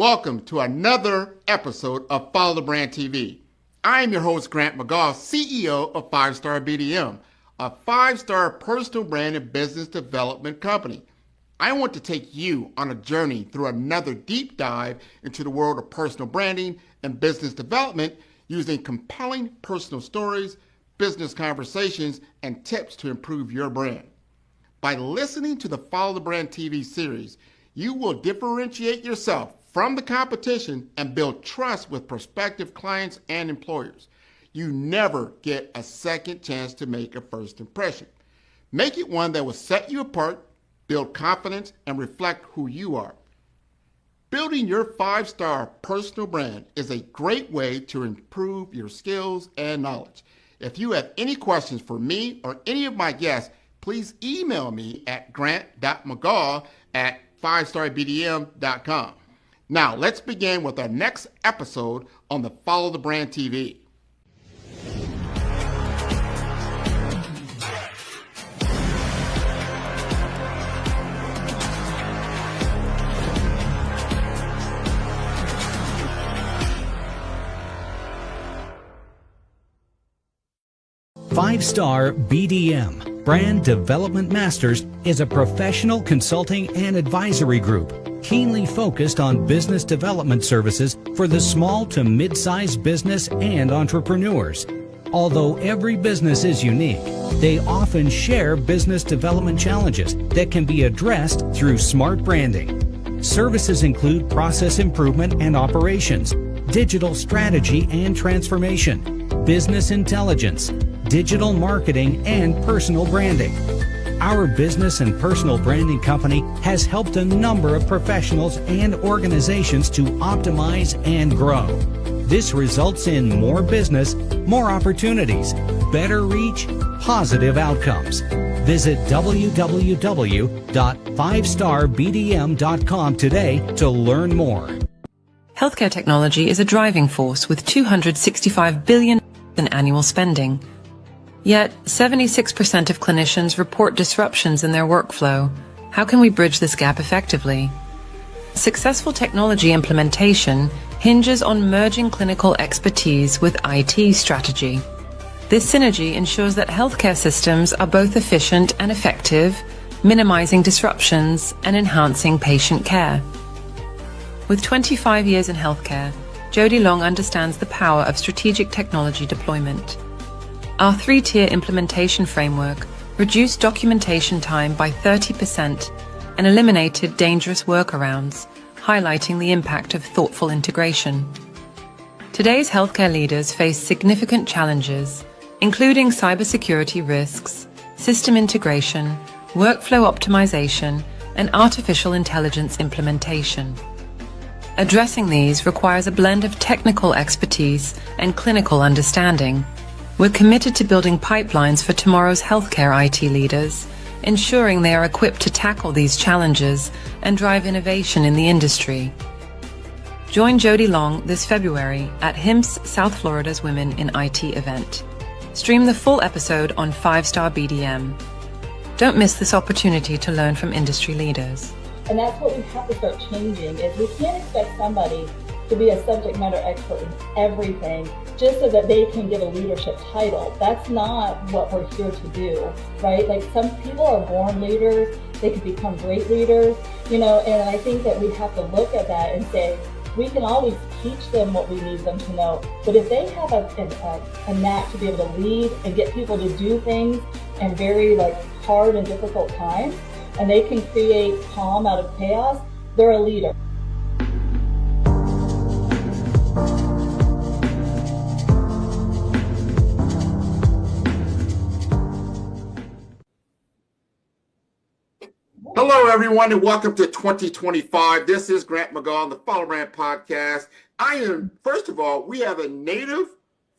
welcome to another episode of Follow the Brand TV. I am your host, Grant McGaugh, CEO of 5-Star BDM, a 5-star personal brand and business development company. I want to take you on a journey through another deep dive into the world of personal branding and business development using compelling personal stories, business conversations, and tips to improve your brand. By listening to the Follow the Brand TV series, you will differentiate yourself from the competition and build trust with prospective clients and employers. You never get a second chance to make a first impression. Make it one that will set you apart, build confidence, and reflect who you are. Building your 5-star personal brand is a great way to improve your skills and knowledge. If you have any questions for me or any of my guests, please email me at grant.mcgaugh@5starbdm.com. Now, let's begin with our next episode on the Follow the Brand TV. Five-Star BDM, Brand Development Masters, is a professional consulting and advisory group keenly focused on business development services for the small to mid-sized business and entrepreneurs. Although every business is unique, they often share business development challenges that can be addressed through smart branding. Services include process improvement and operations, digital strategy and transformation, business intelligence, digital marketing, and personal branding. Our business and personal branding company has helped a number of professionals and organizations to optimize and grow. This results in more business, more opportunities, better reach, positive outcomes. Visit www.5starbdm.com today to learn more. Healthcare technology is a driving force with $265 billion in annual spending. Yet, 76% of clinicians report disruptions in their workflow. How can we bridge this gap effectively? Successful technology implementation hinges on merging clinical expertise with IT strategy. This synergy ensures that healthcare systems are both efficient and effective, minimizing disruptions and enhancing patient care. With 25 years in healthcare, Jody Long understands the power of strategic technology deployment. Our 3-tier implementation framework reduced documentation time by 30% and eliminated dangerous workarounds, highlighting the impact of thoughtful integration. Today's healthcare leaders face significant challenges, including cybersecurity risks, system integration, workflow optimization, and artificial intelligence implementation. Addressing these requires a blend of technical expertise and clinical understanding. We're committed to building pipelines for tomorrow's healthcare IT leaders, ensuring they are equipped to tackle these challenges and drive innovation in the industry. Join Jody Long this February at HIMSS South Florida's Women in IT event. Stream the full episode on 5-Star BDM. Don't miss this opportunity to learn from industry leaders. And that's what we have to start changing, is we can't expect somebody to be a subject matter expert in everything just so that they can get a leadership title. That's not what we're here to do, right? Like, some people are born leaders, they can become great leaders, and I think that we have to look at that and say, we can always teach them what we need them to know, but if they have a knack to be able to lead and get people to do things in very hard and difficult times, and they can create calm out of chaos, they're a leader. Hello, everyone, and welcome to 2025. This is Grant McGaugh on the Follow Brand Podcast. First of all, we have a native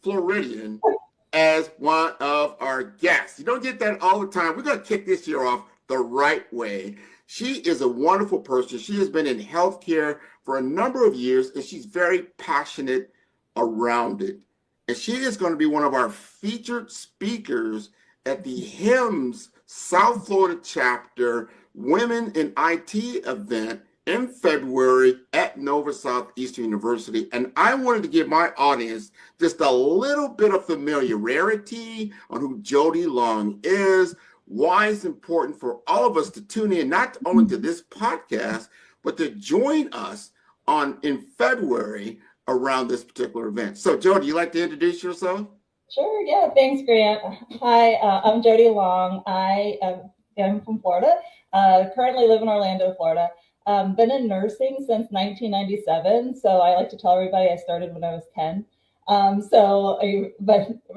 Floridian as one of our guests. You don't get that all the time. We're going to kick this year off the right way. She is a wonderful person. She has been in healthcare for a number of years, and she's very passionate around it. And she is going to be one of our featured speakers at the HIMSS South Florida chapter Women in IT event in February at Nova Southeastern University. And I wanted to give my audience just a little bit of familiarity on who Jody Long is, why it's important for all of us to tune in, not only to this podcast, but to join us in February around this particular event. So, Jody, you like to introduce yourself? Sure, yeah, thanks, Grant. Hi, I'm Jody Long. I am from Florida, currently live in Orlando, Florida. Been in nursing since 1997, so I like to tell everybody I started when I was 10. But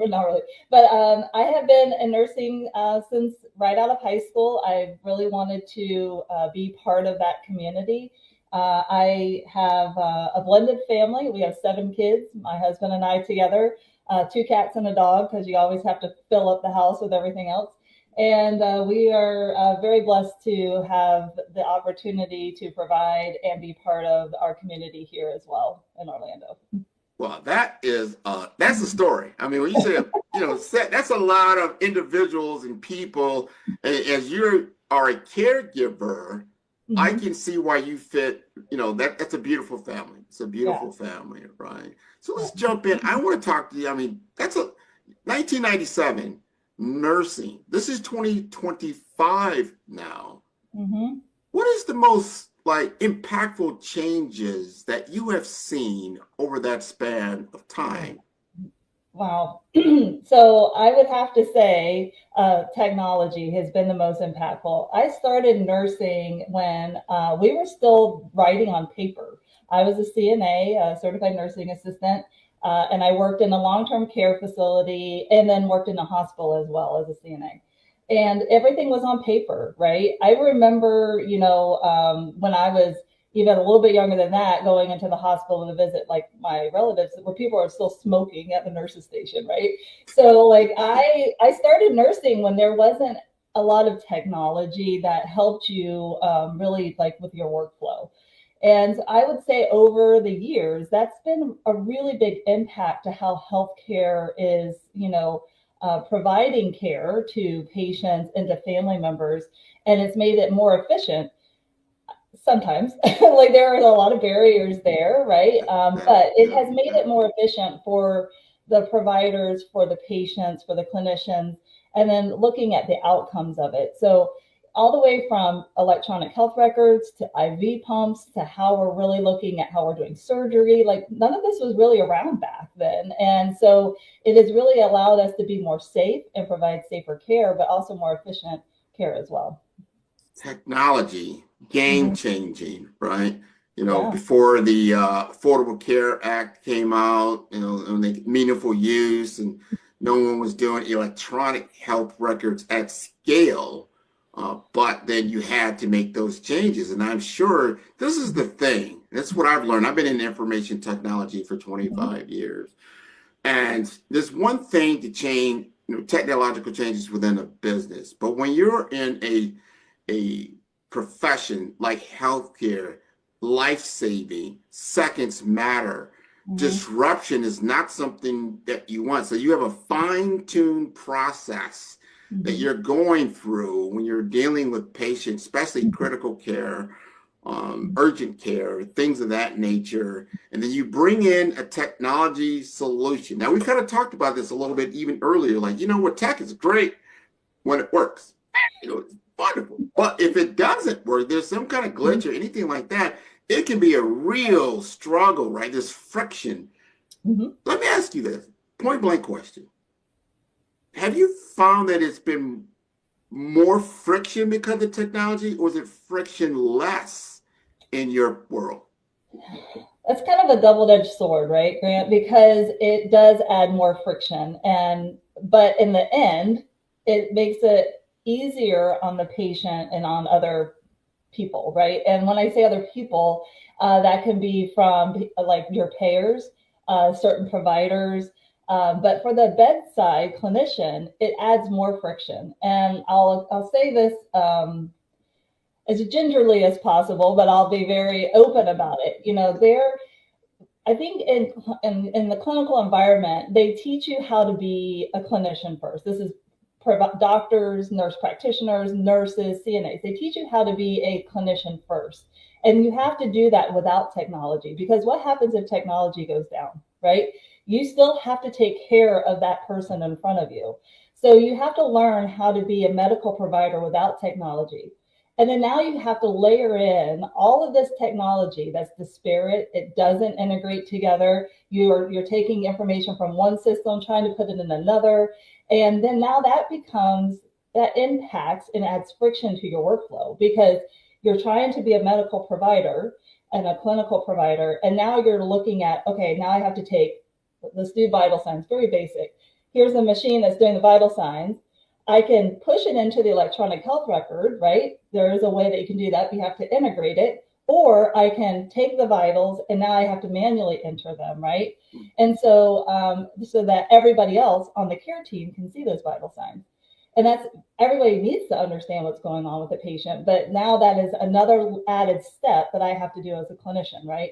not really. But I have been in nursing since right out of high school. I really wanted to be part of that community. I have a blended family. We have 7 kids, my husband and I together. 2 cats and a dog, because you always have to fill up the house with everything else. And we are very blessed to have the opportunity to provide and be part of our community here as well in Orlando. Well, that's a story. I mean, when you say, that's a lot of individuals and people. As you are a caregiver, mm-hmm. I can see why you fit, that's a beautiful family. It's a beautiful family, right? So let's jump in. I want to talk to you. I mean, that's 1997 nursing. This is 2025 now. Mm-hmm. What is the most impactful changes that you have seen over that span of time? Wow. So I would have to say technology has been the most impactful. I started nursing when we were still writing on paper. I was a CNA, a certified nursing assistant, and I worked in a long-term care facility and then worked in a hospital as well as a CNA. And everything was on paper, right? I remember, when I was even a little bit younger than that, going into the hospital to visit my relatives where people are still smoking at the nurse's station, right? So I started nursing when there wasn't a lot of technology that helped you really with your workflow. And I would say over the years, that's been a really big impact to how healthcare is, providing care to patients and to family members. And it's made it more efficient. Sometimes, there are a lot of barriers there, right? But it has made it more efficient for the providers, for the patients, for the clinicians, and then looking at the outcomes of it. So all the way from electronic health records to IV pumps to how we're really looking at how we're doing surgery. None of this was really around back then. And so it has really allowed us to be more safe and provide safer care, but also more efficient care as well. Technology, game changing, right? Before the Affordable Care Act came out, and meaningful use, and no one was doing electronic health records at scale. But then you had to make those changes. And I'm sure this is the thing. That's what I've learned. I've been in information technology for 25 years. And there's one thing to change, technological changes within a business. But when you're in a profession like healthcare, life-saving, seconds matter, disruption is not something that you want. So you have a fine-tuned process that you're going through when you're dealing with patients, especially critical care, urgent care, things of that nature. And then you bring in a technology solution. Now, we kind of talked about this a little bit even earlier, what tech is great when it works. It's wonderful. But if it doesn't work, there's some kind of glitch or anything like that, it can be a real struggle, right? There's friction. Let me ask you this point blank question. Have you found that it's been more friction because of technology, or is it frictionless in your world? That's kind of a double-edged sword, right, Grant? Because it does add more friction, but in the end, it makes it easier on the patient and on other people, right? And when I say other people, that can be from your payers, certain providers. But for the bedside clinician, it adds more friction. And I'll say this as gingerly as possible, but I'll be very open about it. I think in the clinical environment, they teach you how to be a clinician first. This is doctors, nurse practitioners, nurses, CNAs. They teach you how to be a clinician first. And you have to do that without technology, because what happens if technology goes down, right? You still have to take care of that person in front of you. So you have to learn how to be a medical provider without technology. And then now you have to layer in all of this technology that's disparate. It doesn't integrate together. You're taking information from one system, trying to put it in another. And then now that impacts and adds friction to your workflow, because you're trying to be a medical provider and a clinical provider. And now you're looking at, okay, now I have to let's do vital signs, very basic. Here's a machine that's doing the vital signs. I can push it into the electronic health record, right? There is a way that you can do that. You have to integrate it. Or I can take the vitals and now I have to manually enter them, right? And so that everybody else on the care team can see those vital signs. And everybody needs to understand what's going on with the patient. But now that is another added step that I have to do as a clinician, right?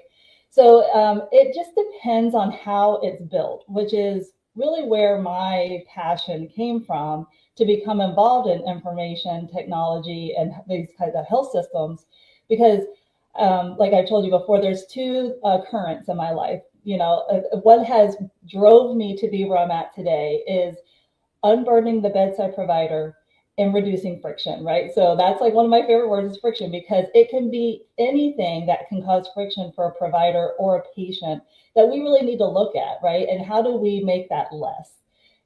So it just depends on how it's built, which is really where my passion came from, to become involved in information technology and these kinds of health systems. Because like I told you before, there's two currents in my life. What has drove me to be where I'm at today is unburdening the bedside provider and reducing friction, right? So that's like one of my favorite words is friction, because it can be anything that can cause friction for a provider or a patient that we really need to look at, right? And how do we make that less?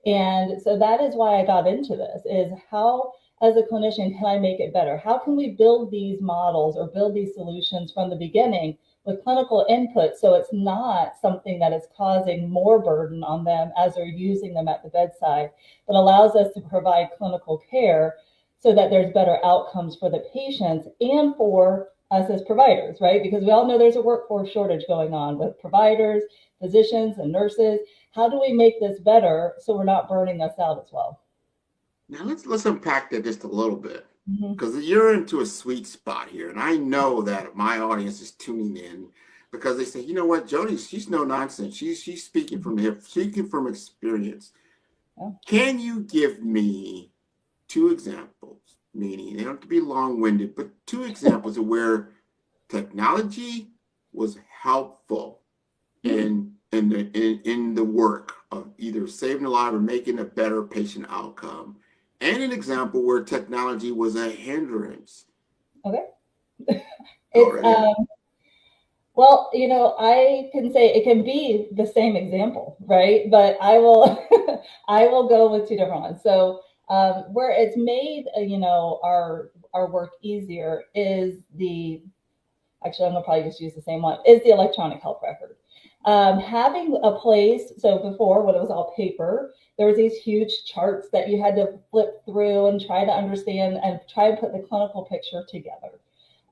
And so that is why I got into this, is how, as a clinician, can I make it better? How can we build these models or build these solutions from the beginning with clinical input, so it's not something that is causing more burden on them as they're using them at the bedside, but allows us to provide clinical care so that there's better outcomes for the patients and for us as providers, right? Because we all know there's a workforce shortage going on with providers, physicians, and nurses. How do we make this better so we're not burning us out as well? Now let's unpack that just a little bit, because you're into a sweet spot here, and I know that my audience is tuning in because they say, you know what, Jody, she's no nonsense. She's speaking from experience. Yeah. Can you give me two examples, meaning they don't have to be long-winded, but two examples of where technology was helpful in the work of either saving a life or making a better patient outcome, and an example where technology was a hindrance? Okay. Well, I can say it can be the same example, right? But I will I will go with two different ones. So where it's made, our work easier is actually, I'm gonna probably just use the same one, is the electronic health record. Having a place, so before, when it was all paper, there was these huge charts that you had to flip through and try to understand and try to put the clinical picture together.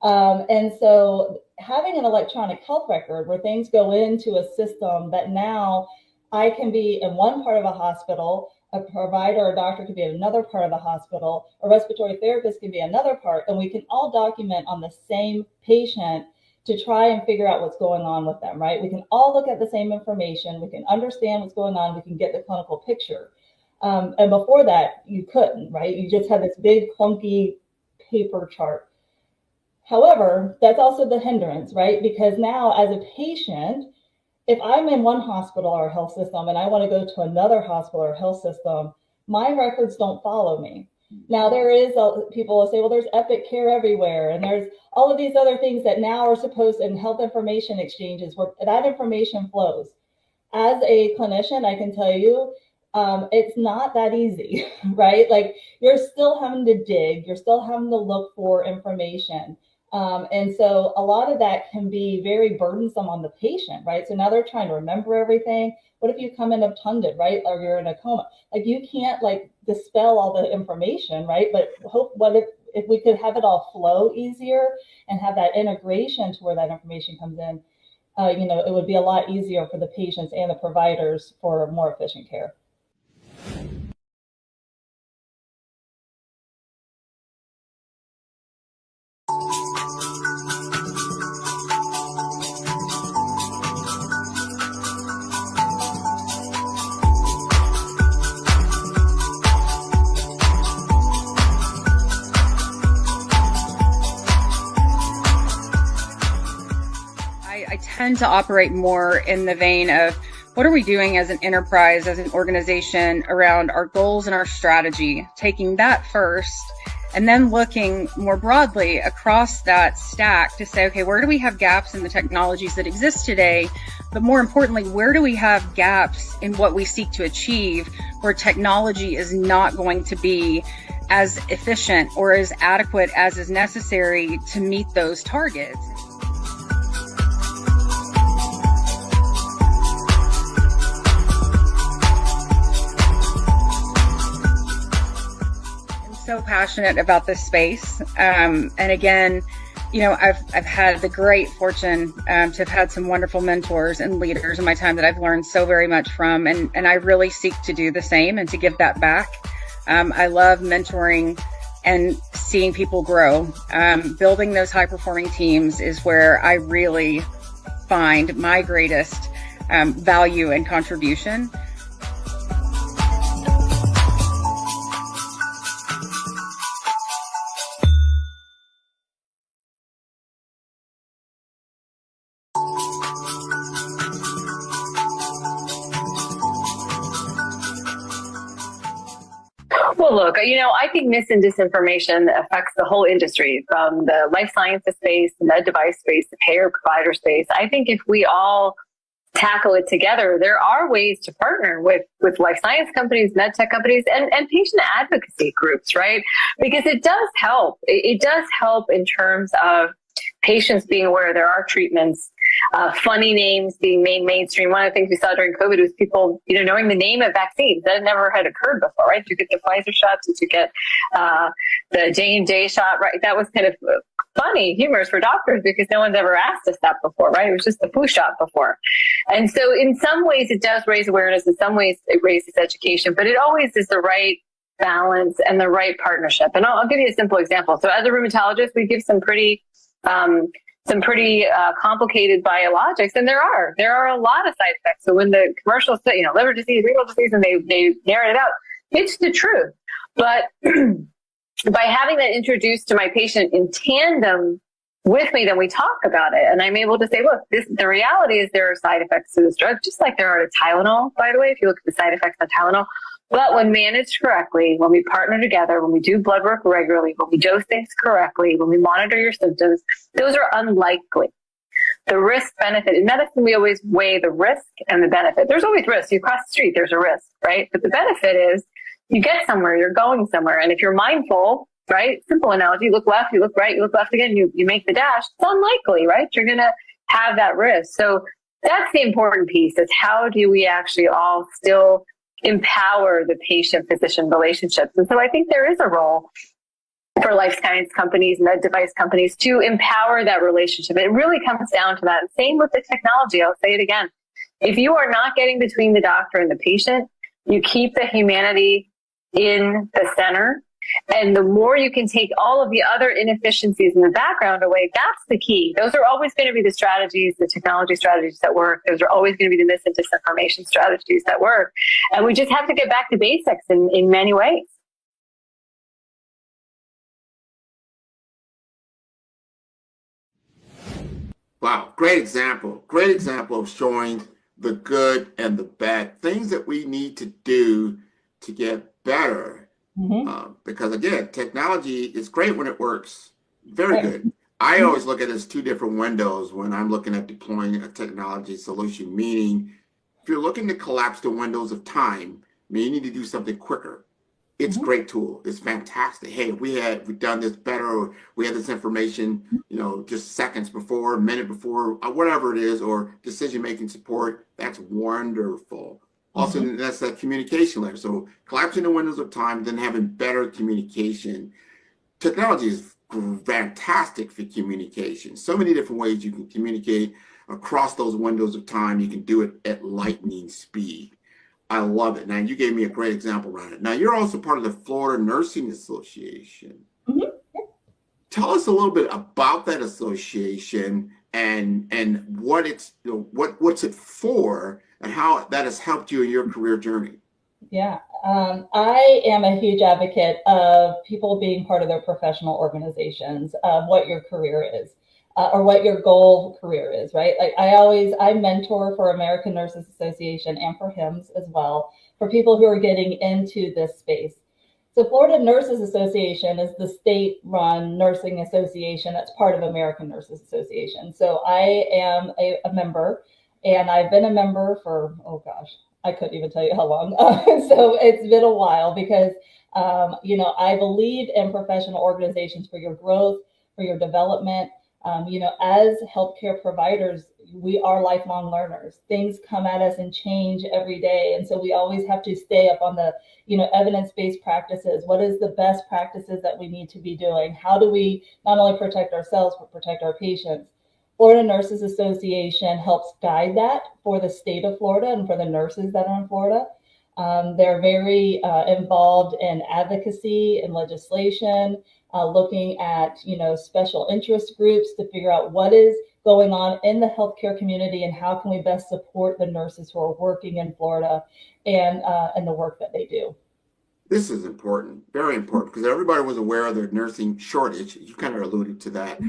And so having an electronic health record where things go into a system that now I can be in one part of a hospital, a provider or doctor could be in another part of the hospital, a respiratory therapist can be another part, and we can all document on the same patient to try and figure out what's going on with them, right? We can all look at the same information. We can understand what's going on. We can get the clinical picture. And before that, you couldn't, right? You just had this big clunky paper chart. However, that's also the hindrance, right? Because now as a patient, if I'm in one hospital or health system and I want to go to another hospital or health system, my records don't follow me. Now there is, people will say, well, there's Epic Care everywhere. And there's all of these other things that now are supposed in health information exchanges where that information flows. As a clinician, I can tell you, it's not that easy, right? Like you're still having to dig, you're still having to look for information. And so a lot of that can be very burdensome on the patient, right? So now they're trying to remember everything. What if you come in obtunded, right? Or you're in a coma? Like you can't like dispel all the information, right? But what if we could have it all flow easier and have that integration to where that information comes in, it would be a lot easier for the patients and the providers for more efficient care. tend to operate more in the vein of what are we doing as an enterprise, as an organization around our goals and our strategy, taking that first, and then looking more broadly across that stack to say, okay, where do we have gaps in the technologies that exist today? But more importantly, where do we have gaps in what we seek to achieve where technology is not going to be as efficient or as adequate as is necessary to meet those targets? So passionate about this space. And again, I've had the great fortune to have had some wonderful mentors and leaders in my time that I've learned so very much from. And I really seek to do the same and to give that back. I love mentoring and seeing people grow. Building those high performing teams is where I really find my greatest value and contribution. Well, look, I think mis and disinformation affects the whole industry, from the life sciences space, the med device space, the payer provider space. I think if we all tackle it together, there are ways to partner with life science companies, med tech companies, and patient advocacy groups, right? Because it does help. It does help in terms of patients being aware there are treatments, funny names being made mainstream. One of the things we saw during COVID was people, knowing the name of vaccines. That never had occurred before, right? Did you get the Pfizer shot? Did you get the J&J shot, right? That was kind of funny, humorous for doctors because no one's ever asked us that before, right? It was just the flu shot before. And so in some ways it does raise awareness. In some ways it raises education, but it always is the right balance and the right partnership. And I'll give you a simple example. So as a rheumatologist, we give some pretty complicated biologics, and there are a lot of side effects. So when the commercials say, liver disease, renal disease, and they narrate it out, it's the truth. But by having that introduced to my patient in tandem with me, then we talk about it, and I'm able to say, look, the reality is there are side effects to this drug, just like there are to Tylenol, by the way, if you look at the side effects on Tylenol. But when managed correctly, when we partner together, when we do blood work regularly, when we dose things correctly, when we monitor your symptoms, those are unlikely. The risk benefit in medicine, we always weigh the risk and the benefit. There's always risk. You cross the street, there's a risk, right? But the benefit is you get somewhere, you're going somewhere. And if you're mindful, right? Simple analogy, you look left, you look right, you look left again, you make the dash. It's unlikely, right? You're going to have that risk. So that's the important piece. Is how do we actually all still empower the patient-physician relationships? And so I think there is a role for life science companies, med device companies to empower that relationship. It really comes down to that. And same with the technology. I'll say it again. If you are not getting between the doctor and the patient, you keep the humanity in the center. And the more you can take all of the other inefficiencies in the background away, that's the key. Those are always going to be the strategies, the technology strategies that work. Those are always going to be the mis and disinformation strategies that work. And we just have to get back to basics in many ways. Wow, great example. Great example of showing the good and the bad, things that we need to do to get better. Because again, technology is great when it works. Very good. I always look at it as two different windows when I'm looking at deploying a technology solution, meaning if you're looking to collapse the windows of time, you need to do something quicker. It's a great tool. It's fantastic. Hey, we've done this better, or we had this information, just seconds before, a minute before, whatever it is, or decision-making support. That's wonderful. Also, that's that communication layer. So collapsing the windows of time, then having better communication. Technology is fantastic for communication. So many different ways you can communicate across those windows of time. You can do it at lightning speed. I love it. Now, you gave me a great example around it. Now, you're also part of the Florida Nursing Association. Tell us a little bit about that association and what it's, what's it for, and how that has helped you in your career journey. Yeah, I am a huge advocate of people being part of their professional organizations, of what your career is. or what your goal career is, right? Like I mentor for American Nurses Association and for HIMSS as well, for people who are getting into this space. So Florida Nurses Association is the state-run nursing association that's part of American Nurses Association. So I am a member, and I've been a member for, oh gosh, I couldn't even tell you how long. So it's been a while because, I believe in professional organizations for your growth, for your development. As healthcare providers, we are lifelong learners. Things come at us and change every day. And so we always have to stay up on the, evidence-based practices. What is the best practices that we need to be doing? How do we not only protect ourselves, but protect our patients? Florida Nurses Association helps guide that for the state of Florida and for the nurses that are in Florida. They're very involved in advocacy and legislation, looking at, special interest groups to figure out what is going on in the healthcare community and how can we best support the nurses who are working in Florida and the work that they do. This is important, very important, because everybody was aware of the nursing shortage. You kind of alluded to that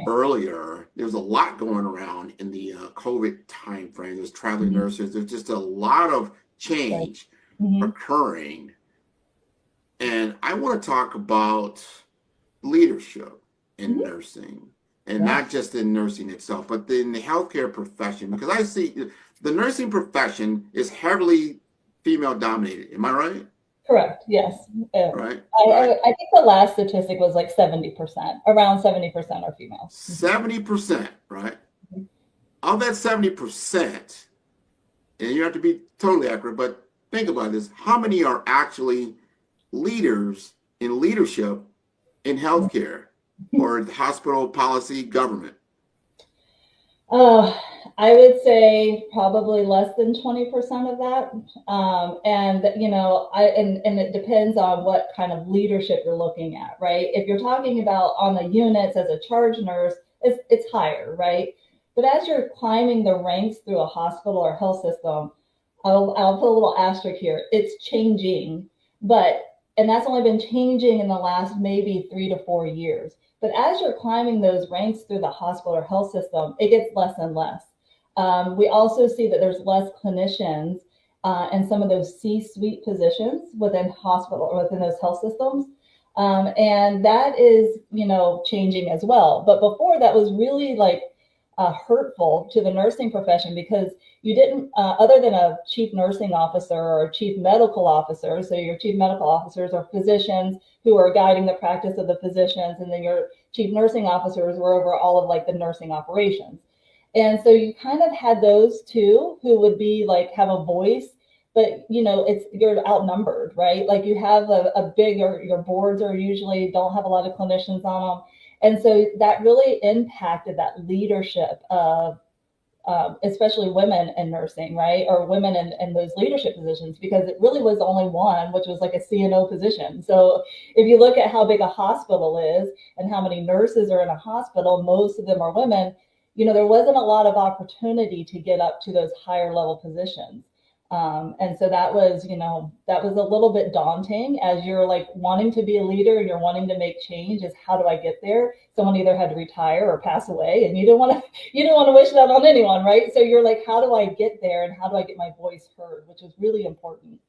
earlier. There was a lot going around in the COVID timeframe. There's traveling nurses. There's just a lot of change occurring. And I want to talk about leadership in nursing, and not just in nursing itself, but in the healthcare profession, because I see the nursing profession is heavily female dominated. Am I right? Correct. Yes. Right. I think the last statistic was like 70%, around 70% are female. 70%, right? Of that 70%, and you have to be totally accurate, but think about this. How many are actually leaders in leadership in healthcare or hospital policy government? I would say probably less than 20% of that. And it depends on what kind of leadership you're looking at, right? If you're talking about on the units as a charge nurse, it's higher, right? But as you're climbing the ranks through a hospital or health system, I'll put a little asterisk here. It's changing, and that's only been changing in the last maybe 3 to 4 years. But as you're climbing those ranks through the hospital or health system, it gets less and less. We also see that there's less clinicians in some of those C-suite positions within hospital or within those health systems. And that is, changing as well. But before, that was really hurtful to the nursing profession, because you didn't, other than a chief nursing officer or a chief medical officer, so your chief medical officers are physicians who are guiding the practice of the physicians, and then your chief nursing officers were over all of the nursing operations. And so you kind of had those two who would be have a voice, but you're outnumbered, right? You have a bigger, your boards are usually don't have a lot of clinicians on them. And so that really impacted that leadership of especially women in nursing, right? Or women in those leadership positions, because it really was only one, which was a CNO position. So if you look at how big a hospital is and how many nurses are in a hospital, most of them are women. There wasn't a lot of opportunity to get up to those higher level positions. And so that was a little bit daunting as you're wanting to be a leader and you're wanting to make change. Is how do I get there? Someone either had to retire or pass away, and you didn't want to wish that on anyone, right? So you're how do I get there, and how do I get my voice heard, which is really important.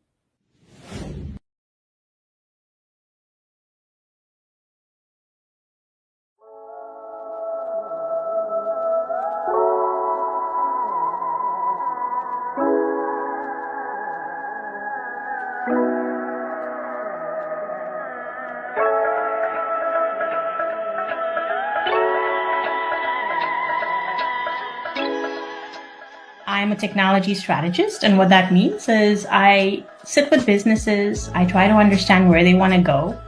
I'm a technology strategist, and what that means is I sit with businesses, I try to understand where they want to go,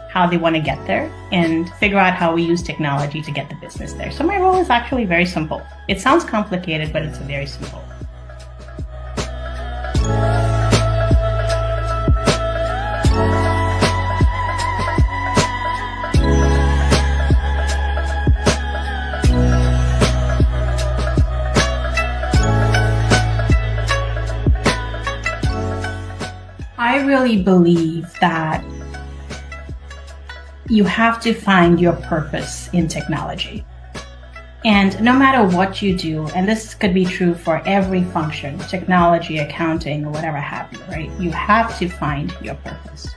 how they want to get there, and figure out how we use technology to get the business there. So my role is actually very simple. It sounds complicated, but it's very simple. I really believe that you have to find your purpose in technology. And no matter what you do, and this could be true for every function, technology, accounting, whatever have you, right? You have to find your purpose.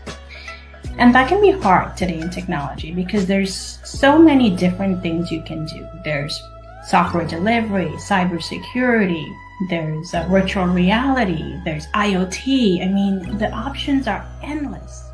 And that can be hard today in technology because there's so many different things you can do. There's software delivery, cybersecurity, there's virtual reality, there's IoT. I mean, the options are endless.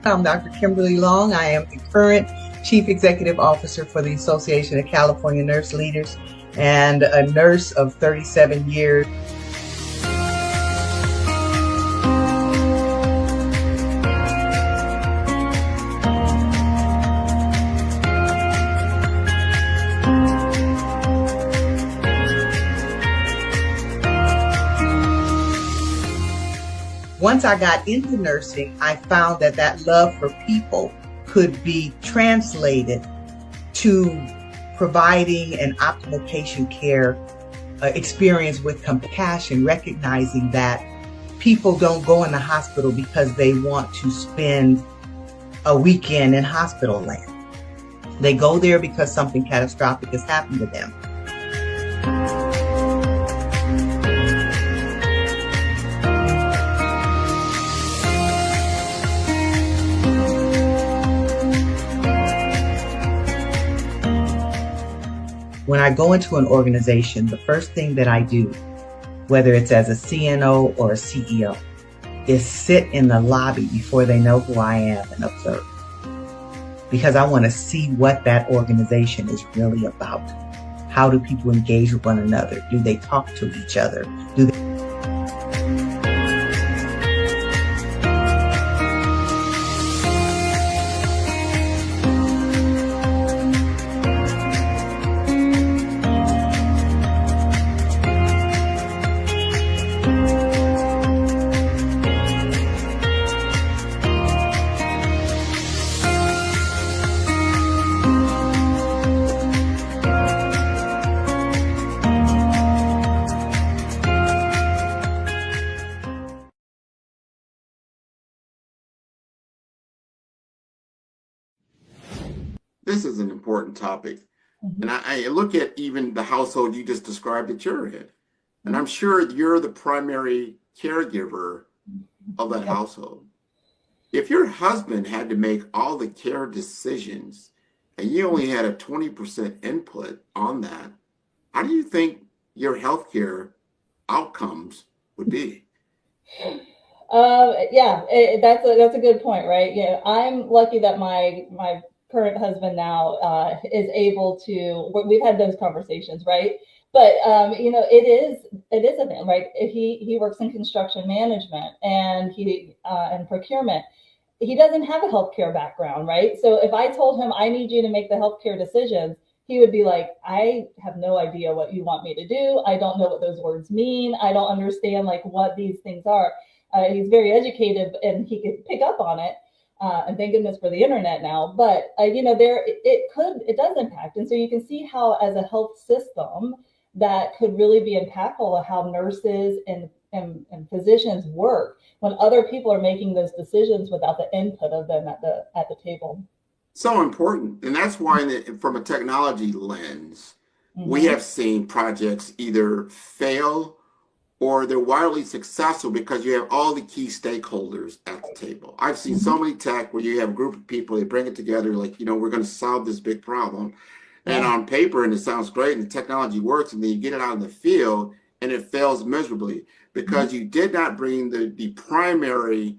I'm Dr. Kimberly Long. I am the current Chief Executive Officer for the Association of California Nurse Leaders and a nurse of 37 years. Once I got into nursing, I found that that love for people could be translated to providing an optimal patient care experience with compassion, recognizing that people don't go in the hospital because they want to spend a weekend in hospital land. They go there because something catastrophic has happened to them. When I go into an organization, the first thing that I do, whether it's as a CNO or a CEO, is sit in the lobby before they know who I am and observe. Because I want to see what that organization is really about. How do people engage with one another? Do they talk to each other? Do they This is an important topic. And I look at even the household you just described that you're in. And I'm sure you're the primary caregiver of that household. If your husband had to make all the care decisions and you only had a 20% input on that, how do you think your healthcare outcomes would be? That's a good point, right? Yeah, I'm lucky that my current husband now is able to. We've had those conversations, right? But it is a thing, right? He works in construction management and and procurement. He doesn't have a healthcare background, right? So if I told him I need you to make the healthcare decisions, he would be like, I have no idea what you want me to do. I don't know what those words mean. I don't understand like what these things are. He's very educated and he could pick up on it. And thank goodness for the internet now, but it does impact. And so you can see how as a health system that could really be impactful of how nurses and physicians work when other people are making those decisions without the input of them at the table. So important. And that's why from a technology lens, we have seen projects either fail or they're wildly successful because you have all the key stakeholders at the table. I've seen so many tech where you have a group of people, they bring it together like, we're going to solve this big problem. And on paper, and it sounds great, and the technology works, and then you get it out in the field, and it fails miserably because you did not bring the primary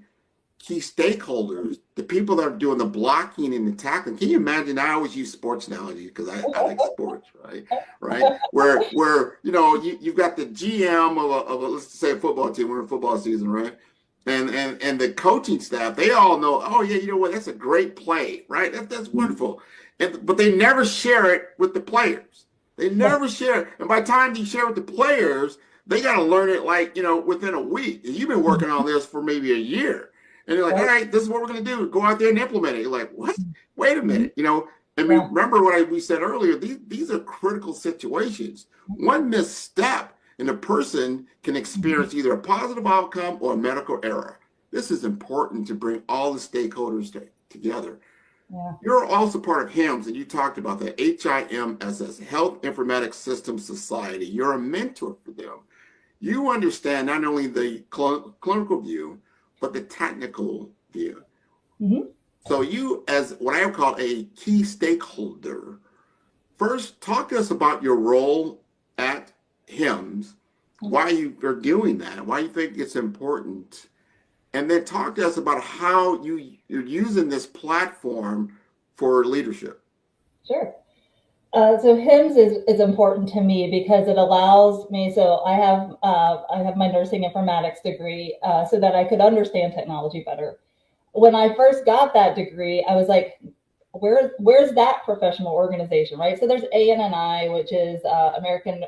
key stakeholders, the people that are doing the blocking and the tackling. Can you imagine? I always use sports analogy because I like sports, right? Right? Where you've got the GM of a let's say a football team. We're in football season, right? And the coaching staff, they all know, oh yeah, you know what? That's a great play, right? That's wonderful. But they never share it with the players. They never share it. And by the time you share it with the players, they got to learn it within a week. And you've been working on this for maybe a year. And they're like, all right, this is what we're going to do. Go out there and implement it. You're like, what? Wait a minute. And remember what we said earlier, these are critical situations. One misstep and a person can experience either a positive outcome or a medical error. This is important to bring all the stakeholders together. Yeah. You're also part of HIMSS, and you talked about that, HIMSS, Health Informatics Systems Society. You're a mentor for them. You understand not only the clinical view, but the technical view. Mm-hmm. So you, as what I would call a key stakeholder, first talk to us about your role at HIMSS, why you are doing that, why you think it's important, and then talk to us about how you're using this platform for leadership. Sure. So HIMSS is important to me because it allows me. So I have my nursing informatics degree so that I could understand technology better. When I first got that degree, I was like, where's that professional organization, right? So there's ANNI, which is American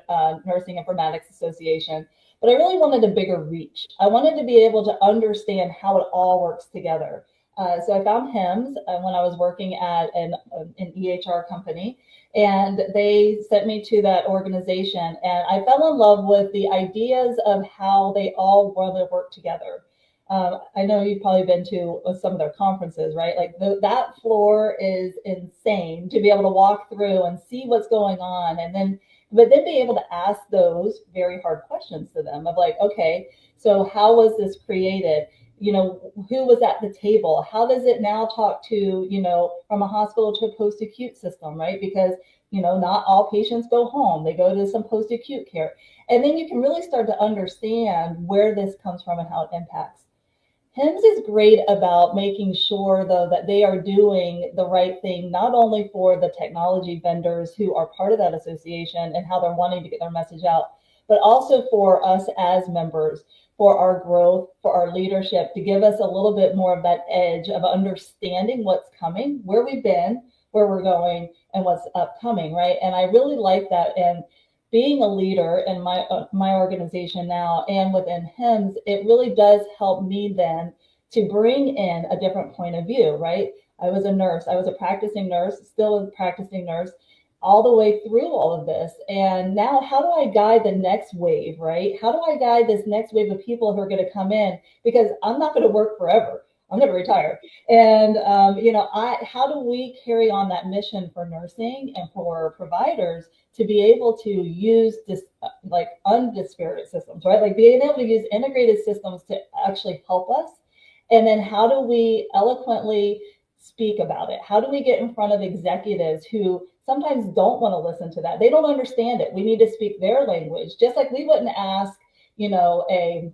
Nursing Informatics Association. But I really wanted a bigger reach. I wanted to be able to understand how it all works together. So I found HIMSS when I was working at an EHR company, and they sent me to that organization. And I fell in love with the ideas of how they all want to work together. I know you've probably been to some of their conferences, right? Like that floor is insane to be able to walk through and see what's going on, but then be able to ask those very hard questions to them of like, okay, so how was this created? Who was at the table? How does it now talk to, from a hospital to a post-acute system, right? Because, not all patients go home. They go to some post-acute care. And then you can really start to understand where this comes from and how it impacts. HIMSS is great about making sure, though, that they are doing the right thing, not only for the technology vendors who are part of that association and how they're wanting to get their message out, but also for us as members, for our growth, for our leadership, to give us a little bit more of that edge of understanding what's coming, where we've been, where we're going, and what's upcoming, right? And I really like that. And being a leader in my organization now and within HIMSS, it really does help me then to bring in a different point of view, right? I was a nurse. I was a practicing nurse, still a practicing nurse, all the way through all of this. And now how do I guide the next wave, right? How do I guide this next wave of people who are going to come in? Because I'm not going to work forever. I'm going to retire. And, how do we carry on that mission for nursing and for providers to be able to use this undisparate systems, right? Like being able to use integrated systems to actually help us. And then how do we eloquently speak about it? How do we get in front of executives who sometimes don't want to listen to that? They don't understand it. We need to speak their language, just like we wouldn't ask, a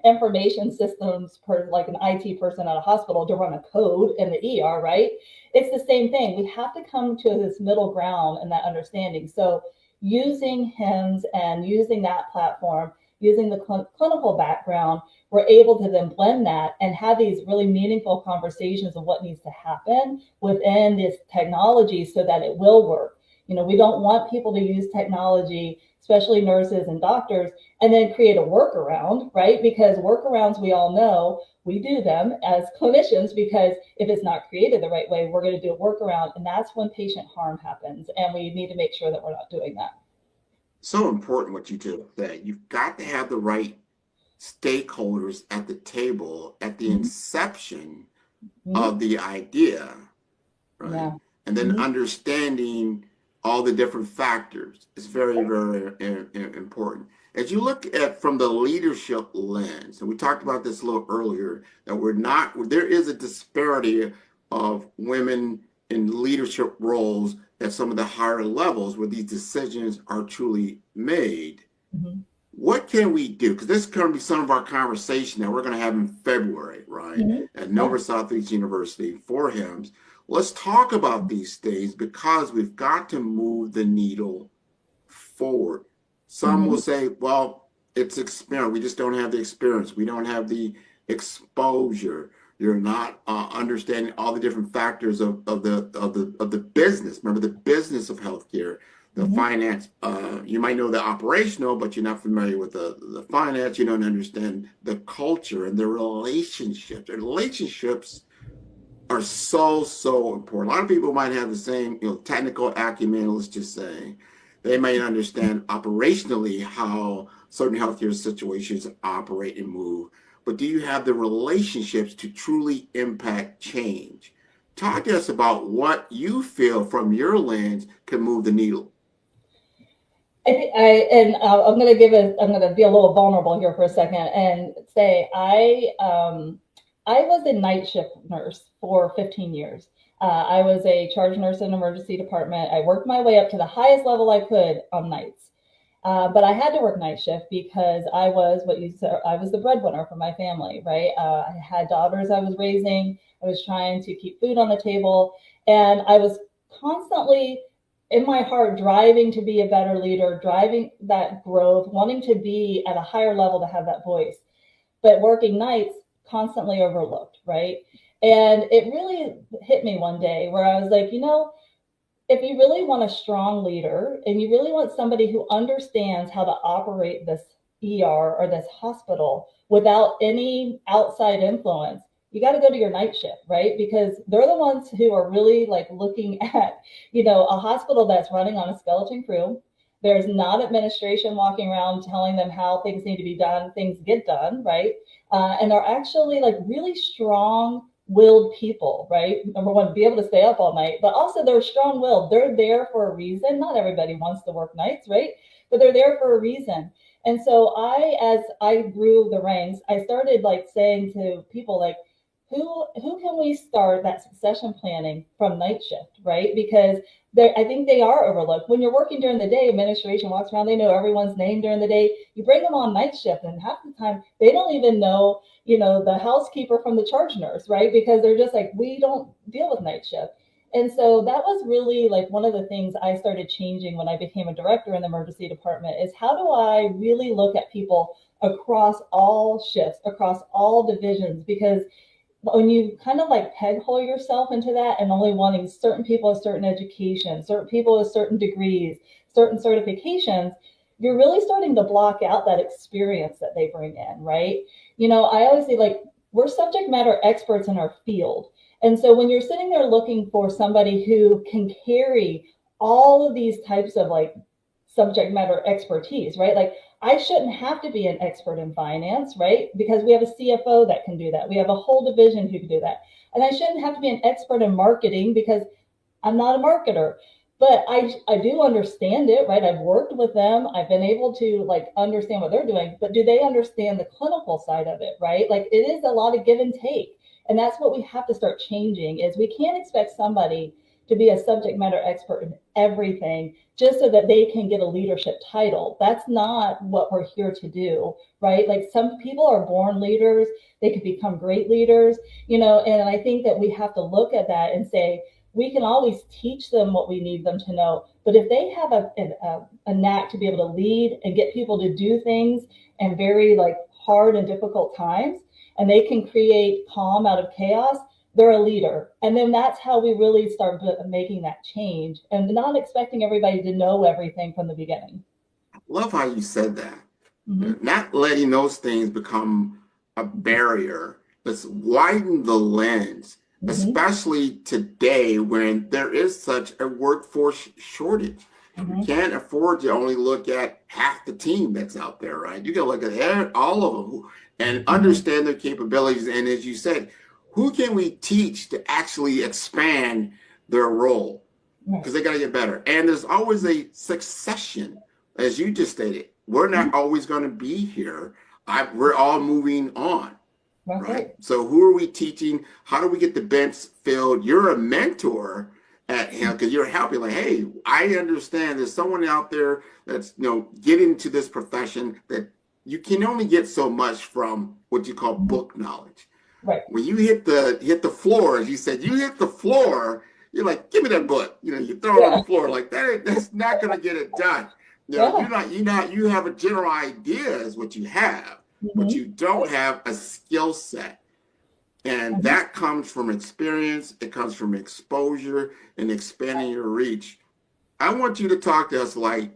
information systems like an IT person at a hospital to run a code in the ER, right? It's the same thing. We have to come to this middle ground and that understanding. So using HIMSS and using that platform, using the clinical background, we're able to then blend that and have these really meaningful conversations of what needs to happen within this technology so that it will work. We don't want people to use technology, especially nurses and doctors, and then create a workaround, right? Because workarounds, we all know, we do them as clinicians because if it's not created the right way, we're going to do a workaround, and that's when patient harm happens, and we need to make sure that we're not doing that. So important what you do, that you've got to have the right stakeholders at the table at the inception of the idea, right? Yeah. And then understanding all the different factors is very, very important. As you look at from the leadership lens, and we talked about this a little earlier, that there is a disparity of women in leadership roles at some of the higher levels where these decisions are truly made. what can we do? Because this is going to be some of our conversation that we're going to have in February, right? At Nova Southeast University for HIMSS. Let's talk about these things because we've got to move the needle forward. Some will say, well, it's experience. We just don't have the experience. We don't have the exposure. You're not understanding all the different factors of the business. Remember the business of healthcare, the finance. You might know the operational, but you're not familiar with the finance. You don't understand the culture and the relationships. And relationships are so important. A lot of people might have the same, technical acumen, let's just say. They may understand operationally how certain healthcare situations operate and move, but do you have the relationships to truly impact change? Talk to us about what you feel from your lens can move the needle. I'm going to be a little vulnerable here for a second and say I was a night shift nurse for 15 years. I was a charge nurse in an emergency department. I worked my way up to the highest level I could on nights. But I had to work night shift because I was I was the breadwinner for my family, right? I had daughters I was raising. I was trying to keep food on the table. And I was constantly in my heart driving to be a better leader, driving that growth, wanting to be at a higher level to have that voice. But working nights, constantly overlooked, right? And it really hit me one day where I was like, if you really want a strong leader and you really want somebody who understands how to operate this ER or this hospital without any outside influence, you got to go to your night shift, right? Because they're the ones who are really like looking at, a hospital that's running on a skeleton crew. There's not administration walking around telling them how things need to be done. Things get done, right? And they're actually like really strong-willed people, right? Number one, be able to stay up all night, but also they're strong-willed. They're there for a reason. Not everybody wants to work nights, right? But they're there for a reason. And so as I grew the ranks, I started like saying to people like, who can we start that succession planning from night shift, right? Because I think they are overlooked. When you're working during the day, administration walks around, they know everyone's name during the day. You bring them on night shift, and half the time they don't even know, the housekeeper from the charge nurse, right? Because they're just like, we don't deal with night shift. And so that was really like one of the things I started changing when I became a director in the emergency department is how do I really look at people across all shifts, across all divisions? Because when you kind of like peg hole yourself into that and only wanting certain people with certain education, certain people with certain degrees, certain certifications, you're really starting to block out that experience that they bring in, right? I always say like, we're subject matter experts in our field. And so when you're sitting there looking for somebody who can carry all of these types of like subject matter expertise, right? Like I shouldn't have to be an expert in finance, right? Because we have a CFO that can do that. We have a whole division who can do that. And I shouldn't have to be an expert in marketing because I'm not a marketer. But I do understand it, right? I've worked with them. I've been able to like understand what they're doing, but do they understand the clinical side of it, right? Like it is a lot of give and take. And that's what we have to start changing is we can't expect somebody to be a subject matter expert in everything just so that they can get a leadership title. That's not what we're here to do, right? Like some people are born leaders. They could become great leaders, and I think that we have to look at that and say, we can always teach them what we need them to know. But if they have a knack to be able to lead and get people to do things in very like hard and difficult times, and they can create calm out of chaos, they're a leader. And then that's how we really start making that change and not expecting everybody to know everything from the beginning. Love how you said that. Not letting those things become a barrier. Let's widen the lens, especially today when there is such a workforce shortage. You can't afford to only look at half the team that's out there, right? You got to look at all of them and understand their capabilities. And as you said, who can we teach to actually expand their role? Because they got to get better. And there's always a succession, as you just stated. We're not always going to be here. We're all moving on, right? So who are we teaching? How do we get the bench filled? You're a mentor, at him because you're helping. Like, hey, I understand there's someone out there that's getting into this profession that you can only get so much from what you call book knowledge. Right. When you hit the floor, as you said, you hit the floor. You're like, give me that book. You throw it on the floor like that. That's not going to get it done. You have a general idea is what you have, but you don't have a skill set. And that comes from experience. It comes from exposure and expanding your reach. I want you to talk to us like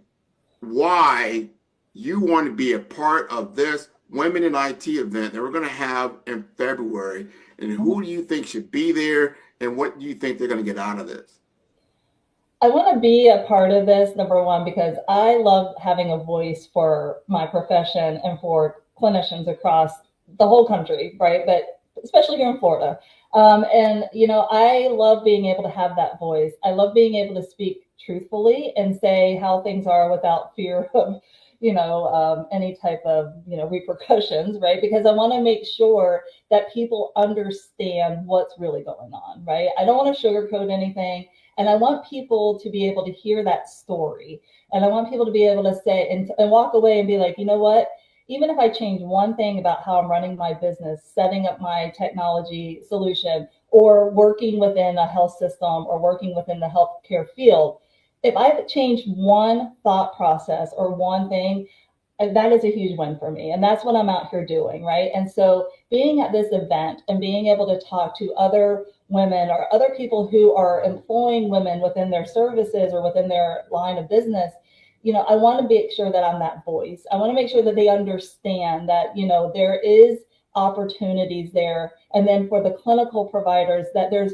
why you want to be a part of this Women in IT event that we're going to have in February, and who do you think should be there, and what do you think they're going to get out of this? I want to be a part of this, number one, because I love having a voice for my profession and for clinicians across the whole country, right? But especially here in Florida. I love being able to have that voice. I love being able to speak truthfully and say how things are without fear of any type of, repercussions, right? Because I want to make sure that people understand what's really going on, right? I don't want to sugarcoat anything. And I want people to be able to hear that story. And I want people to be able to say and walk away and be like, you know what? Even if I change one thing about how I'm running my business, setting up my technology solution, or working within a health system or working within the healthcare field, if I change one thought process or one thing, that is a huge win for me. And that's what I'm out here doing, right? And so being at this event and being able to talk to other women or other people who are employing women within their services or within their line of business, I want to make sure that I'm that voice. I want to make sure that they understand that, there is opportunities there. And then for the clinical providers, that there's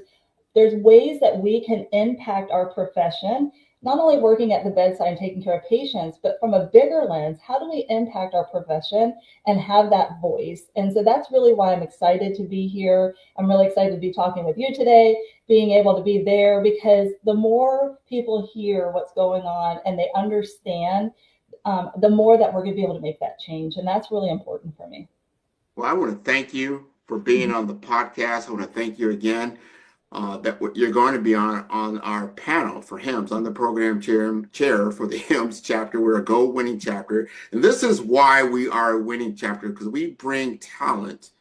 ways that we can impact our profession, not only working at the bedside and taking care of patients, but from a bigger lens, how do we impact our profession and have that voice? And so that's really why I'm excited to be here. I'm really excited to be talking with you today, being able to be there, because the more people hear what's going on and they understand, the more that we're going to be able to make that change. And that's really important for me. Well, I want to thank you for being on the podcast. I want to thank you again. That you're going to be on our panel for HIMSS. I'm the program chair for the HIMSS chapter. We're a go-winning chapter. And this is why we are a winning chapter, because we bring talent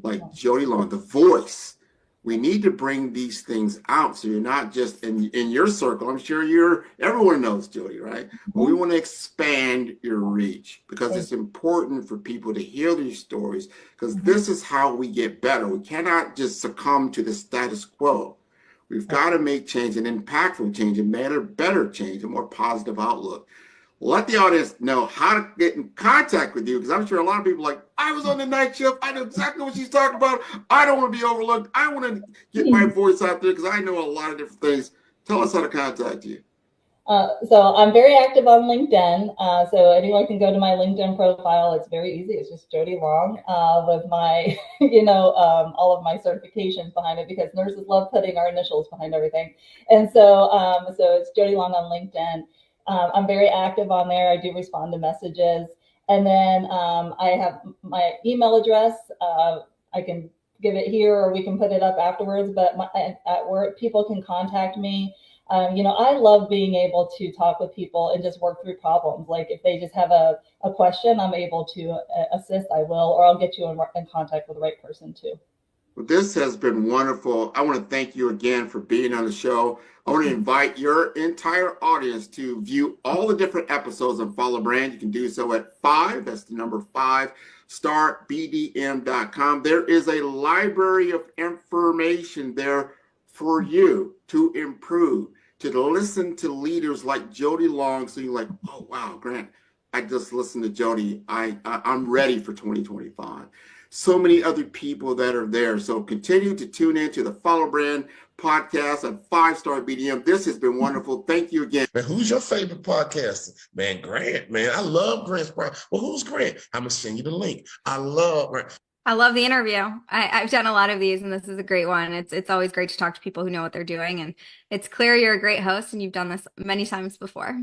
like Jody Long, the voice. We need to bring these things out so you're not just in your circle. I'm sure everyone knows Jody, right? But we want to expand your reach because it's important for people to hear these stories, because this is how we get better. We cannot just succumb to the status quo. We've got to make change, an impactful change, a better change, a more positive outlook. Let the audience know how to get in contact with you, because I'm sure a lot of people are like, I was on the night shift. I know exactly what she's talking about. I don't want to be overlooked. I want to get my voice out there because I know a lot of different things. Tell us how to contact you. So I'm very active on LinkedIn. So anyone can go to my LinkedIn profile. It's very easy. It's just Jody Long with my, all of my certifications behind it, because nurses love putting our initials behind everything. And so it's Jody Long on LinkedIn. I'm very active on there. I do respond to messages. And then I have my email address. I can give it here, or we can put it up afterwards. But at work, people can contact me. I love being able to talk with people and just work through problems. Like if they just have a question, I'm able to assist, I will, or I'll get you in contact with the right person too. Well, this has been wonderful. I want to thank you again for being on the show. I want to invite your entire audience to view all the different episodes on Follow Brand. You can do so at 5, that's the number 5, starbdm.com. There is a library of information there for you to improve, to listen to leaders like Jody Long. So you're like, oh, wow, Grant, I just listened to Jody. I'm ready for 2025. So many other people that are there. So continue to tune in to the Follow Brand podcast on 5-Star BDM. This has been wonderful. Thank you again. Man, who's your favorite podcaster? Man, Grant, man. I love Grant's podcast. Well, who's Grant? I'm going to send you the link. I love the interview. I've done a lot of these, and this is a great one. It's always great to talk to people who know what they're doing. And it's clear you're a great host, and you've done this many times before.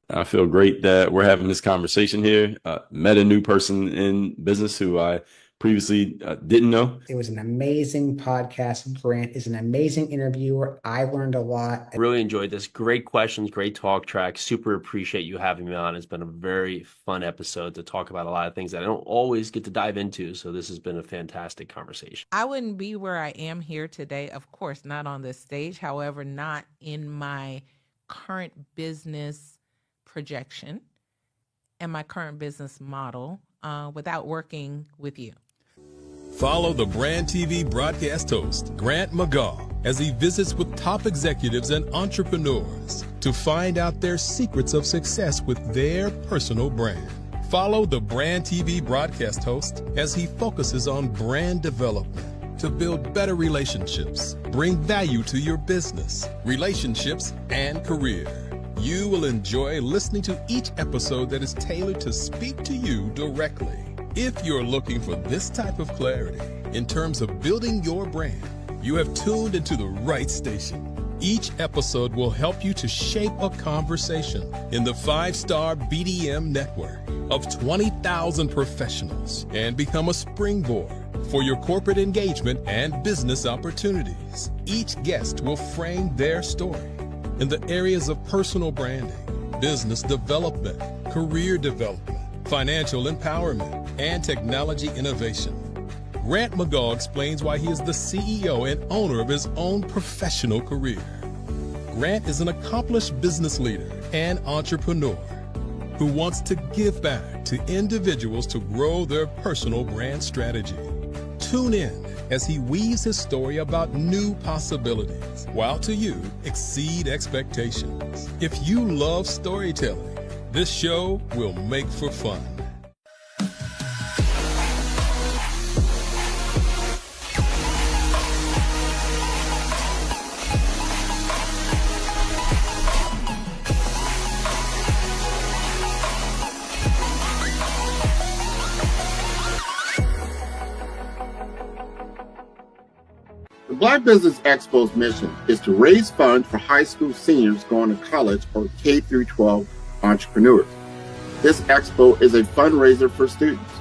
I feel great that we're having this conversation here. Met a new person in business who I previously didn't know. It was an amazing podcast. Grant is an amazing interviewer. I learned a lot. I really enjoyed this. Great questions, great talk track. Super appreciate you having me on. It's been a very fun episode to talk about a lot of things that I don't always get to dive into. So this has been a fantastic conversation. I wouldn't be where I am here today, of course, not on this stage. However, not in my current business projection and my current business model without working with you. Follow the Brand TV broadcast host, Grant McGaugh, as he visits with top executives and entrepreneurs to find out their secrets of success with their personal brand. Follow the Brand TV broadcast host as he focuses on brand development to build better relationships, bring value to your business, relationships, and career. You will enjoy listening to each episode that is tailored to speak to you directly. If you're looking for this type of clarity in terms of building your brand, you have tuned into the right station. Each episode will help you to shape a conversation in the 5-star BDM network of 20,000 professionals and become a springboard for your corporate engagement and business opportunities. Each guest will frame their story in the areas of personal branding, business development, career development, financial empowerment, and technology innovation. Grant McGaugh explains why he is the CEO and owner of his own professional career. Grant is an accomplished business leader and entrepreneur who wants to give back to individuals to grow their personal brand strategy. Tune in as he weaves his story about new possibilities, while to you exceed expectations. If you love storytelling, this show will make for fun. The Black Business Expo's mission is to raise funds for high school seniors going to college or K through 12 entrepreneurs. This expo is a fundraiser for students.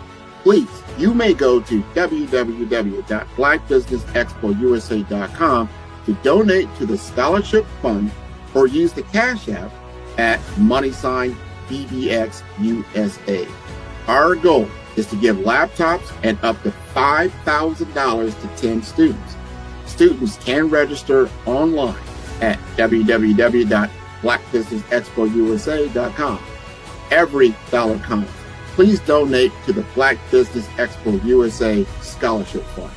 Please, you may go to www.blackbusinessexpousa.com to donate to the scholarship fund or use the Cash App at $BBXUSA. Our goal is to give laptops and up to $5,000 to 10 students. Students can register online at www.blackbusinessexpousa.com. Every dollar counts. Please donate to the Black Business Expo USA Scholarship Fund.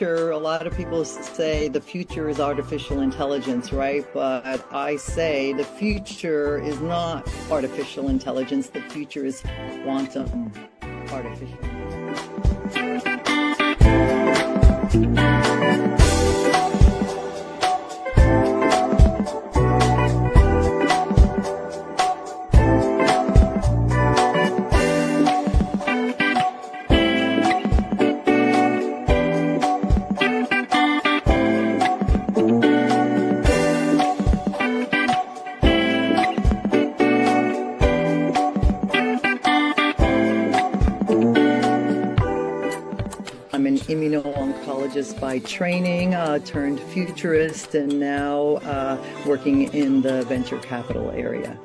A lot of people say the future is artificial intelligence, right? But I say the future is not artificial intelligence. The future is quantum artificial. Immuno-oncologist by training, turned futurist, and now working in the venture capital area.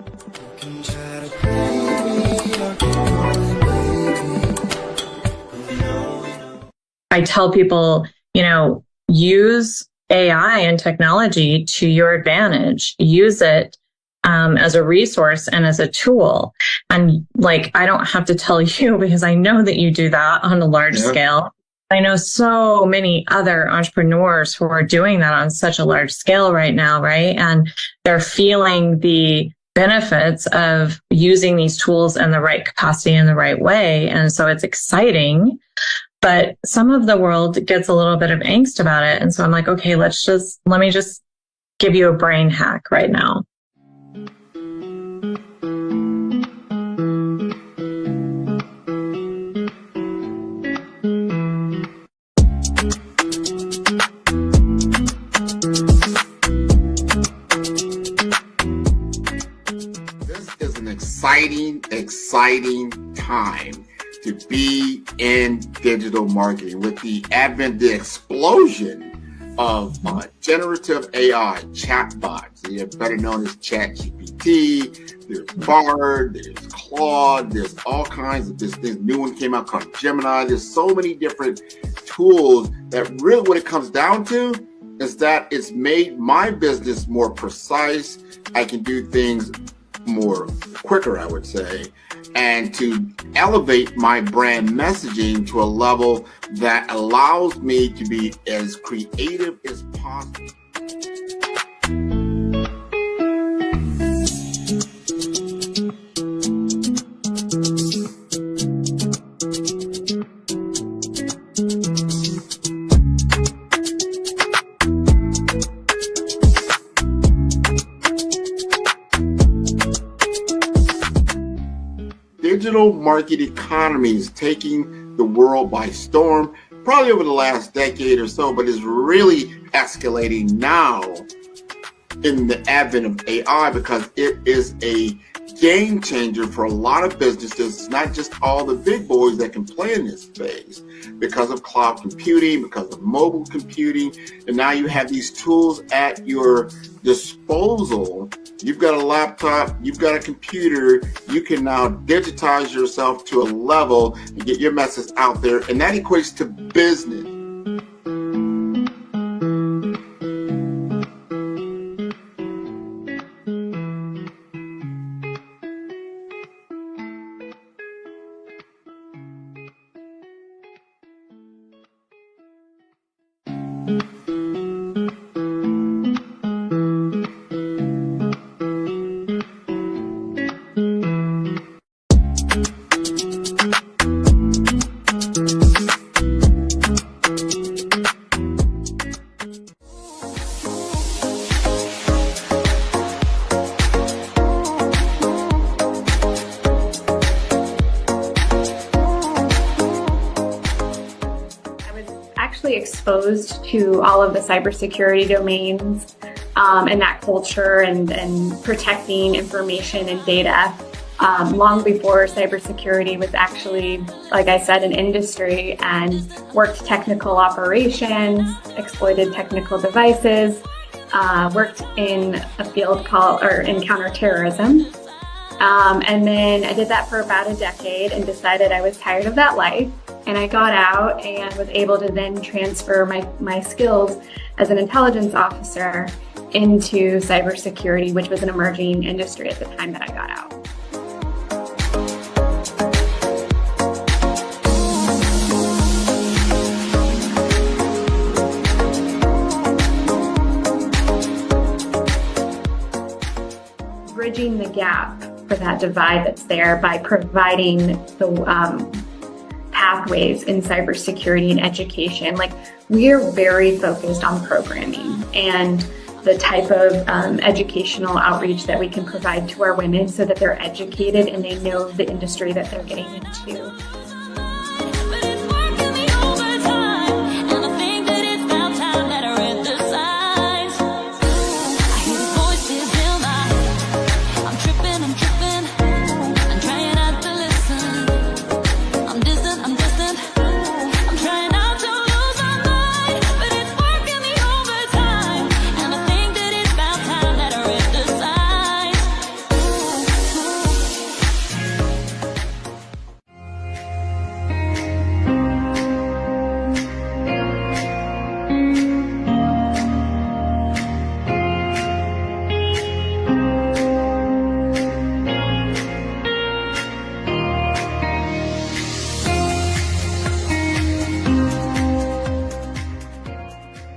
I tell people, use AI and technology to your advantage. Use it as a resource and as a tool. And I don't have to tell you because I know that you do that on a large scale. I know so many other entrepreneurs who are doing that on such a large scale right now, right? And they're feeling the benefits of using these tools in the right capacity in the right way. And so it's exciting, but some of the world gets a little bit of angst about it. And so I'm like, okay, let me just give you a brain hack right now. exciting time to be in digital marketing with the advent, the explosion of generative AI chatbots. They're better known as ChatGPT. There's Bard, there's Claude, there's all kinds of this new one came out called Gemini. There's so many different tools that really what it comes down to is that it's made my business more precise. I can do things more quicker, I would say, and to elevate my brand messaging to a level that allows me to be as creative as possible. Digital market economy is taking the world by storm, probably over the last decade or so, but is really escalating now in the advent of AI because it is a game changer for a lot of businesses. It's not just all the big boys that can play in this space because of cloud computing, because of mobile computing, and now you have these tools at your disposal. You've got a laptop, you've got a computer, you can now digitize yourself to a level and get your message out there, and that equates to business. Exposed to all of the cybersecurity domains and that culture and protecting information and data long before cybersecurity was actually, like I said, an industry, and worked technical operations, exploited technical devices, worked in a field called, or in counterterrorism. And then I did that for about a decade and decided I was tired of that life. And I got out and was able to then transfer my skills as an intelligence officer into cybersecurity, which was an emerging industry at the time that I got out. Bridging the gap for that divide that's there by providing the pathways in cybersecurity and education. Like, we are very focused on programming and the type of educational outreach that we can provide to our women so that they're educated and they know the industry that they're getting into.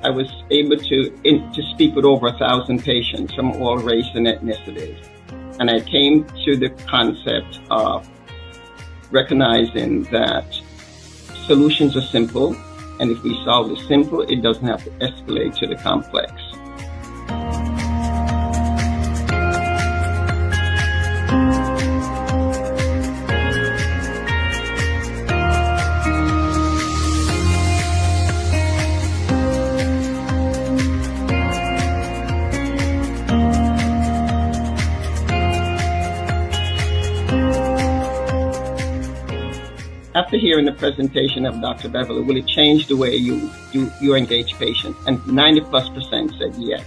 I was able to speak with over 1,000 patients from all races and ethnicities. And I came to the concept of recognizing that solutions are simple, and if we solve the simple, it doesn't have to escalate to the complex. after hearing the presentation of Dr. Beverly, will it change the way you engage patients? And 90+% said yes.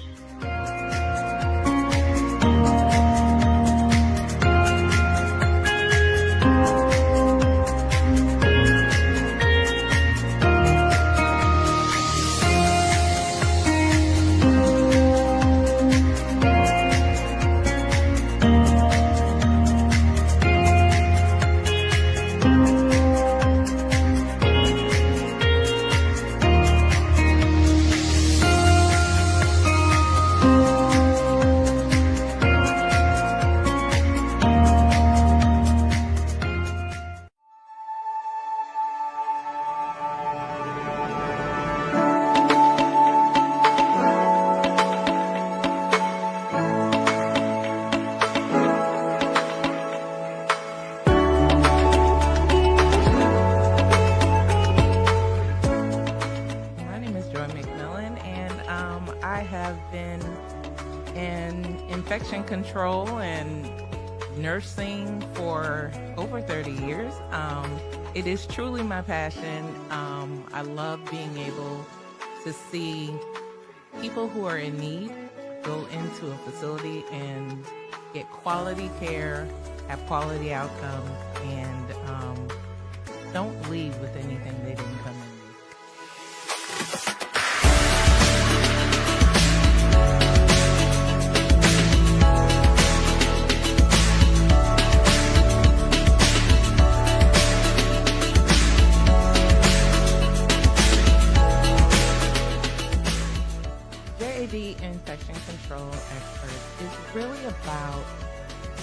Infection control and nursing for over 30 years. It is truly my passion. I love being able to see people who are in need go into a facility and get quality care, have quality outcomes, and don't leave with anything they didn't come in with. Infection control expert is really about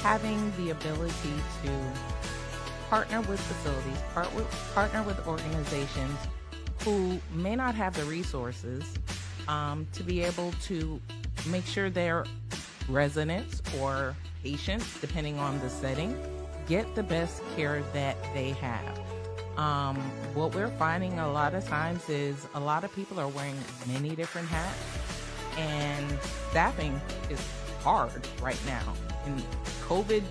having the ability to partner with facilities, partner with organizations who may not have the resources to be able to make sure their residents or patients, depending on the setting, get the best care that they have. What we're finding a lot of times is a lot of people are wearing many different hats. And staffing is hard right now. And COVID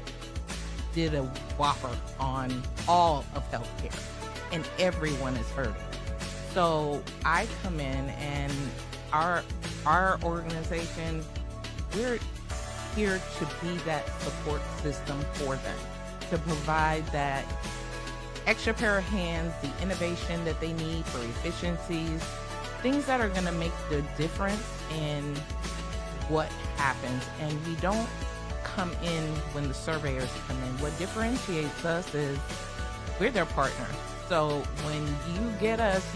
did a whopper on all of healthcare, and everyone is hurting. So I come in, and our organization, we're here to be that support system for them, to provide that extra pair of hands, the innovation that they need for efficiencies, things that are going to make the difference in what happens. And we don't come in when the surveyors come in. What differentiates us is we're their partner. So when you get us,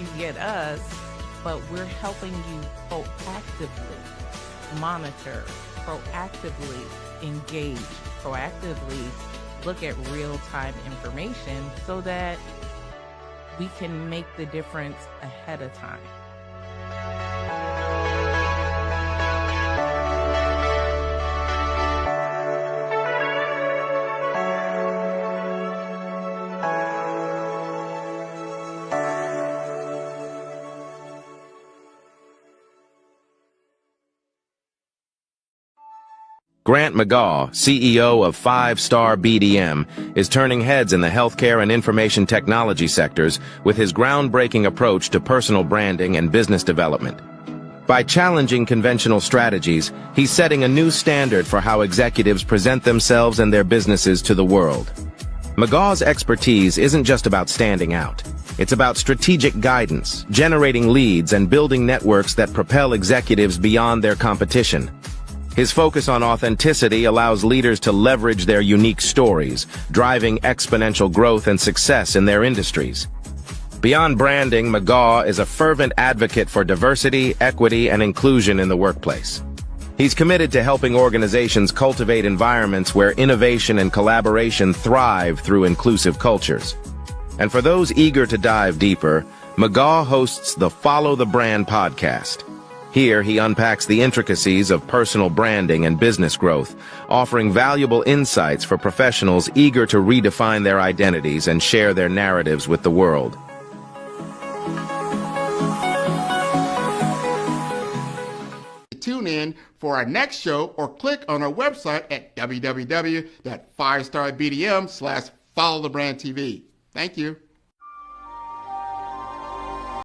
but we're helping you proactively monitor, proactively engage, proactively look at real-time information so that we can make the difference ahead of time. Grant McGaugh, CEO of 5-Star BDM, is turning heads in the healthcare and information technology sectors with his groundbreaking approach to personal branding and business development. By challenging conventional strategies, he's setting a new standard for how executives present themselves and their businesses to the world. McGaugh's expertise isn't just about standing out. It's about strategic guidance, generating leads, and building networks that propel executives beyond their competition. His focus on authenticity allows leaders to leverage their unique stories, driving exponential growth and success in their industries. Beyond branding, McGaugh is a fervent advocate for diversity, equity, and inclusion in the workplace. He's committed to helping organizations cultivate environments where innovation and collaboration thrive through inclusive cultures. And for those eager to dive deeper, McGaugh hosts the Follow the Brand podcast. Here, he unpacks the intricacies of personal branding and business growth, offering valuable insights for professionals eager to redefine their identities and share their narratives with the world. Tune in for our next show or click on our website at www.5starbdm/followthebrandtv. Thank you.